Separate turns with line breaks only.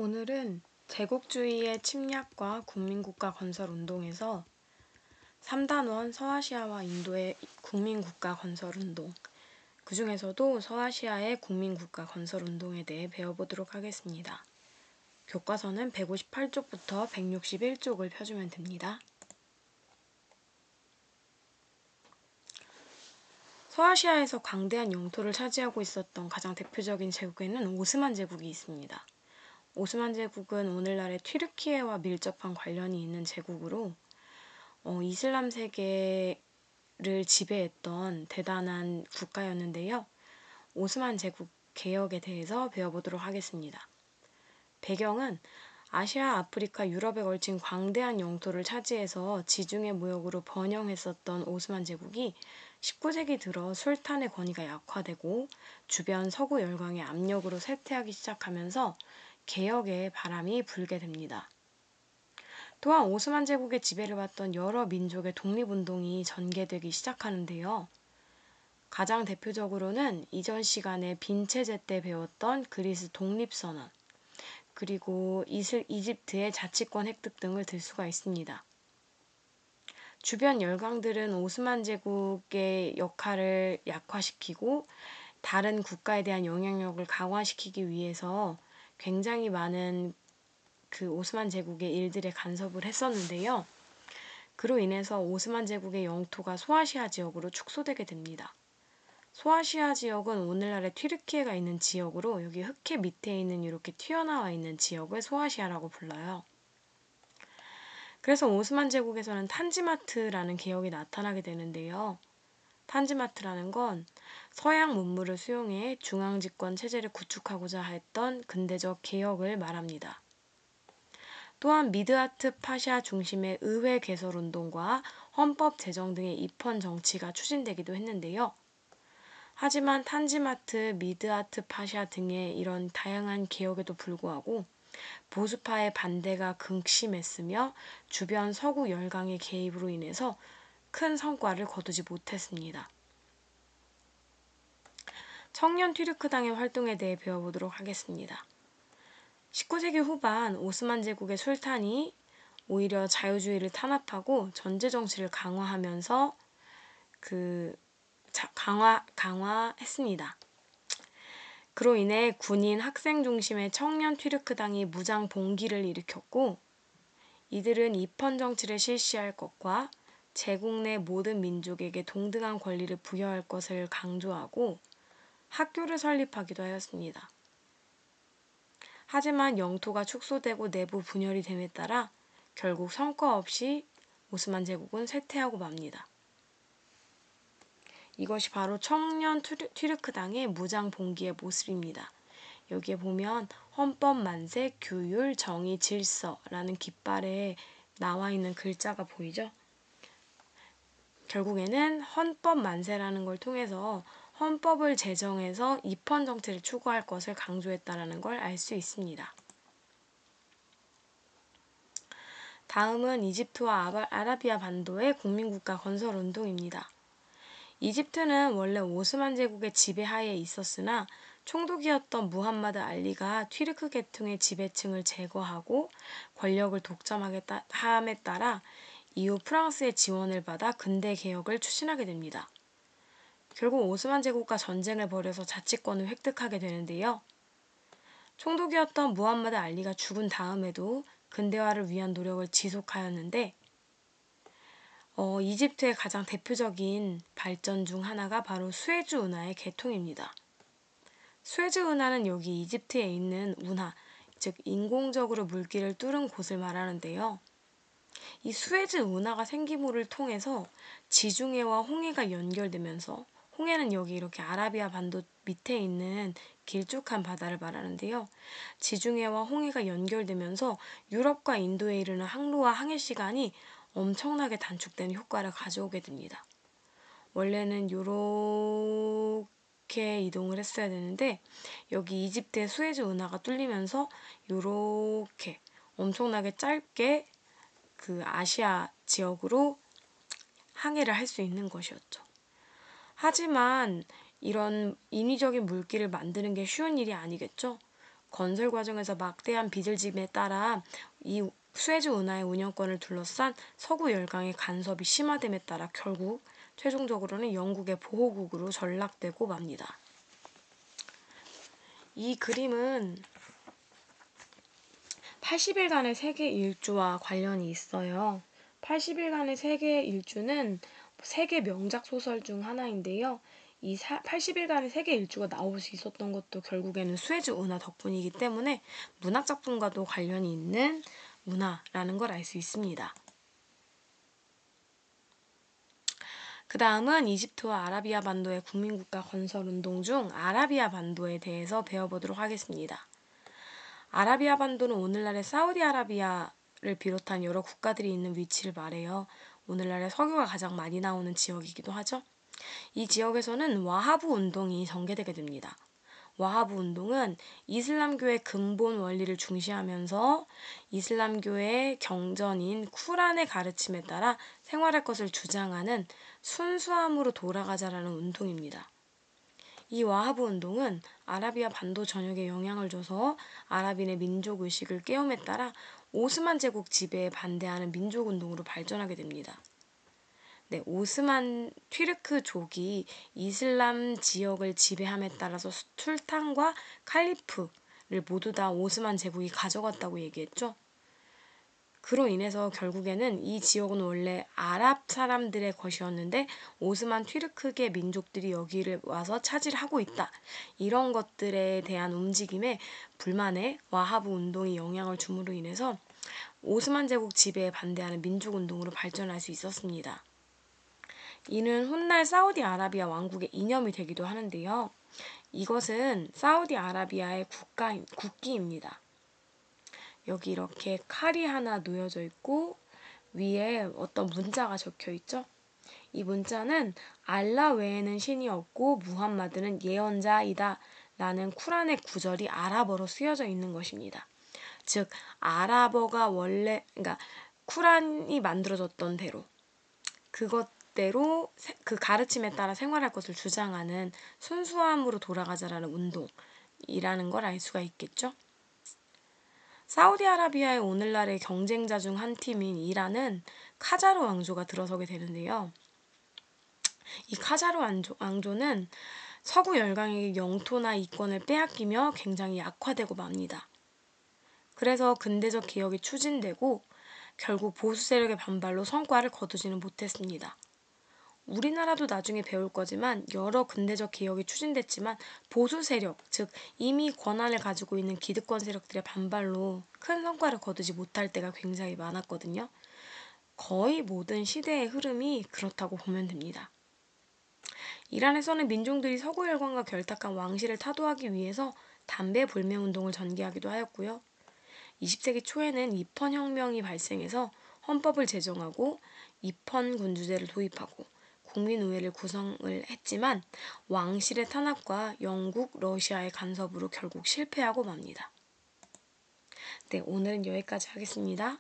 오늘은 제국주의의 침략과 국민국가 건설 운동에서 3단원 서아시아와 인도의 국민국가 건설 운동, 그 중에서도 서아시아의 국민국가 건설 운동에 대해 배워보도록 하겠습니다. 교과서는 158쪽부터 161쪽을 펴주면 됩니다. 서아시아에서 광대한 영토를 차지하고 있었던 가장 대표적인 제국에는 오스만 제국이 있습니다. 오스만 제국은 오늘날의 튀르키예와 밀접한 관련이 있는 제국으로 이슬람 세계를 지배했던 대단한 국가였는데요. 오스만 제국 개혁에 대해서 배워보도록 하겠습니다. 배경은 아시아, 아프리카, 유럽에 걸친 광대한 영토를 차지해서 지중해 무역으로 번영했었던 오스만 제국이 19세기 들어 술탄의 권위가 약화되고 주변 서구 열강의 압력으로 쇠퇴하기 시작하면서 개혁의 바람이 불게 됩니다. 또한 오스만 제국의 지배를 받던 여러 민족의 독립운동이 전개되기 시작하는데요. 가장 대표적으로는 이전 시간에 빈체제 때 배웠던 그리스 독립선언, 그리고 이집트의 자치권 획득 등을 들 수가 있습니다. 주변 열강들은 오스만 제국의 역할을 약화시키고 다른 국가에 대한 영향력을 강화시키기 위해서 굉장히 많은 그 오스만 제국의 일들에 간섭을 했었는데요. 그로 인해서 오스만 제국의 영토가 소아시아 지역으로 축소되게 됩니다. 소아시아 지역은 오늘날의 튀르키예가 있는 지역으로 여기 흑해 밑에 있는 이렇게 튀어나와 있는 지역을 소아시아라고 불러요. 그래서 오스만 제국에서는 탄지마트라는 개혁이 나타나게 되는데요. 탄지마트라는 건 서양 문물을 수용해 중앙집권 체제를 구축하고자 했던 근대적 개혁을 말합니다. 또한 미드아트 파샤 중심의 의회 개설 운동과 헌법 제정 등의 입헌 정치가 추진되기도 했는데요. 하지만 탄지마트, 미드아트 파샤 등의 이런 다양한 개혁에도 불구하고 보수파의 반대가 극심했으며 주변 서구 열강의 개입으로 인해서 큰 성과를 거두지 못했습니다. 청년 튀르크당의 활동에 대해 배워보도록 하겠습니다. 19세기 후반 오스만 제국의 술탄이 오히려 자유주의를 탄압하고 전제 정치를 강화하면서 강화했습니다. 그로 인해 군인 학생 중심의 청년 튀르크당이 무장 봉기를 일으켰고 이들은 입헌 정치를 실시할 것과 제국 내 모든 민족에게 동등한 권리를 부여할 것을 강조하고 학교를 설립하기도 하였습니다. 하지만 영토가 축소되고 내부 분열이 됨에 따라 결국 성과 없이 오스만 제국은 쇠퇴하고 맙니다. 이것이 바로 청년 튀르크당의 무장 봉기의 모습입니다. 여기에 보면 헌법 만세, 규율, 정의, 질서라는 깃발에 나와 있는 글자가 보이죠? 결국에는 헌법 만세라는 걸 통해서 헌법을 제정해서 입헌 정치를 추구할 것을 강조했다는 걸 알 수 있습니다. 다음은 이집트와 아라비아 반도의 국민국가 건설 운동입니다. 이집트는 원래 오스만 제국의 지배하에 있었으나 총독이었던 무함마드 알리가 튀르크 계통의 지배층을 제거하고 권력을 독점함에 따라 이후 프랑스의 지원을 받아 근대 개혁을 추진하게 됩니다. 결국 오스만 제국과 전쟁을 벌여서 자치권을 획득하게 되는데요. 총독이었던 무함마드 알리가 죽은 다음에도 근대화를 위한 노력을 지속하였는데 이집트의 가장 대표적인 발전 중 하나가 바로 수에즈 운하의 개통입니다. 수에즈 운하는 여기 이집트에 있는 운하, 즉 인공적으로 물길을 뚫은 곳을 말하는데요. 이 수에즈 운하가 생김을 통해서 지중해와 홍해가 연결되면서 홍해는 여기 이렇게 아라비아 반도 밑에 있는 길쭉한 바다를 말하는데요. 지중해와 홍해가 연결되면서 유럽과 인도에 이르는 항로와 항해 시간이 엄청나게 단축되는 효과를 가져오게 됩니다. 원래는 요렇게 이동을 했어야 되는데 여기 이집트의 수에즈 운하가 뚫리면서 요렇게 엄청나게 짧게 그 아시아 지역으로 항해를 할 수 있는 것이었죠. 하지만 이런 인위적인 물길을 만드는 게 쉬운 일이 아니겠죠. 건설 과정에서 막대한 빚을 짐에 따라 이 수에즈 운하의 운영권을 둘러싼 서구 열강의 간섭이 심화됨에 따라 결국 최종적으로는 영국의 보호국으로 전락되고 맙니다. 이 그림은 80일간의 세계 일주와 관련이 있어요. 80일간의 세계 일주는 세계 명작 소설 중 하나인데요. 이 80일간의 세계 일주가 나올 수 있었던 것도 결국에는 수에즈 운하 덕분이기 때문에 문학 작품과도 관련이 있는 문화라는 걸 알 수 있습니다. 그 다음은 이집트와 아라비아 반도의 국민국가 건설 운동 중 아라비아 반도에 대해서 배워보도록 하겠습니다. 아라비아 반도는 오늘날의 사우디아라비아를 비롯한 여러 국가들이 있는 위치를 말해요. 오늘날의 석유가 가장 많이 나오는 지역이기도 하죠. 이 지역에서는 와하브 운동이 전개되게 됩니다. 와하브 운동은 이슬람교의 근본 원리를 중시하면서 이슬람교의 경전인 쿠란의 가르침에 따라 생활할 것을 주장하는 순수함으로 돌아가자라는 운동입니다. 이 와하브 운동은 아라비아 반도 전역에 영향을 줘서 아랍인의 민족의식을 깨움에 따라 오스만 제국 지배에 반대하는 민족운동으로 발전하게 됩니다. 네, 오스만 튀르크족이 이슬람 지역을 지배함에 따라서 술탄과 칼리프를 모두 다 오스만 제국이 가져갔다고 얘기했죠. 그로 인해서 결국에는 이 지역은 원래 아랍 사람들의 것이었는데 오스만 튀르크계 민족들이 여기를 와서 차지하고 있다. 이런 것들에 대한 움직임에 불만에 와하브 운동이 영향을 줌으로 인해서 오스만 제국 지배에 반대하는 민족운동으로 발전할 수 있었습니다. 이는 훗날 사우디아라비아 왕국의 이념이 되기도 하는데요. 이것은 사우디아라비아의 국기입니다. 여기 이렇게 칼이 하나 놓여져 있고 위에 어떤 문자가 적혀 있죠. 이 문자는 알라 외에는 신이 없고 무함마드는 예언자이다 라는 쿠란의 구절이 아랍어로 쓰여져 있는 것입니다. 즉 아랍어가 원래 그러니까 쿠란이 만들어졌던 대로 그것대로 그 가르침에 따라 생활할 것을 주장하는 순수함으로 돌아가자라는 운동이라는 걸 알 수가 있겠죠. 사우디아라비아의 오늘날의 경쟁자 중 한 팀인 이란은 카자르 왕조가 들어서게 되는데요. 이 카자르 왕조는 서구 열강에게 영토나 이권을 빼앗기며 굉장히 약화되고 맙니다. 그래서 근대적 개혁이 추진되고 결국 보수 세력의 반발로 성과를 거두지는 못했습니다. 우리나라도 나중에 배울 거지만 여러 근대적 개혁이 추진됐지만 보수 세력, 즉 이미 권한을 가지고 있는 기득권 세력들의 반발로 큰 성과를 거두지 못할 때가 굉장히 많았거든요. 거의 모든 시대의 흐름이 그렇다고 보면 됩니다. 이란에서는 민중들이 서구 열강과 결탁한 왕실을 타도하기 위해서 담배 불매 운동을 전개하기도 하였고요. 20세기 초에는 입헌혁명이 발생해서 헌법을 제정하고 입헌군주제를 도입하고 국민의회를 구성을 했지만 왕실의 탄압과 영국, 러시아의 간섭으로 결국 실패하고 맙니다. 네, 오늘은 여기까지 하겠습니다.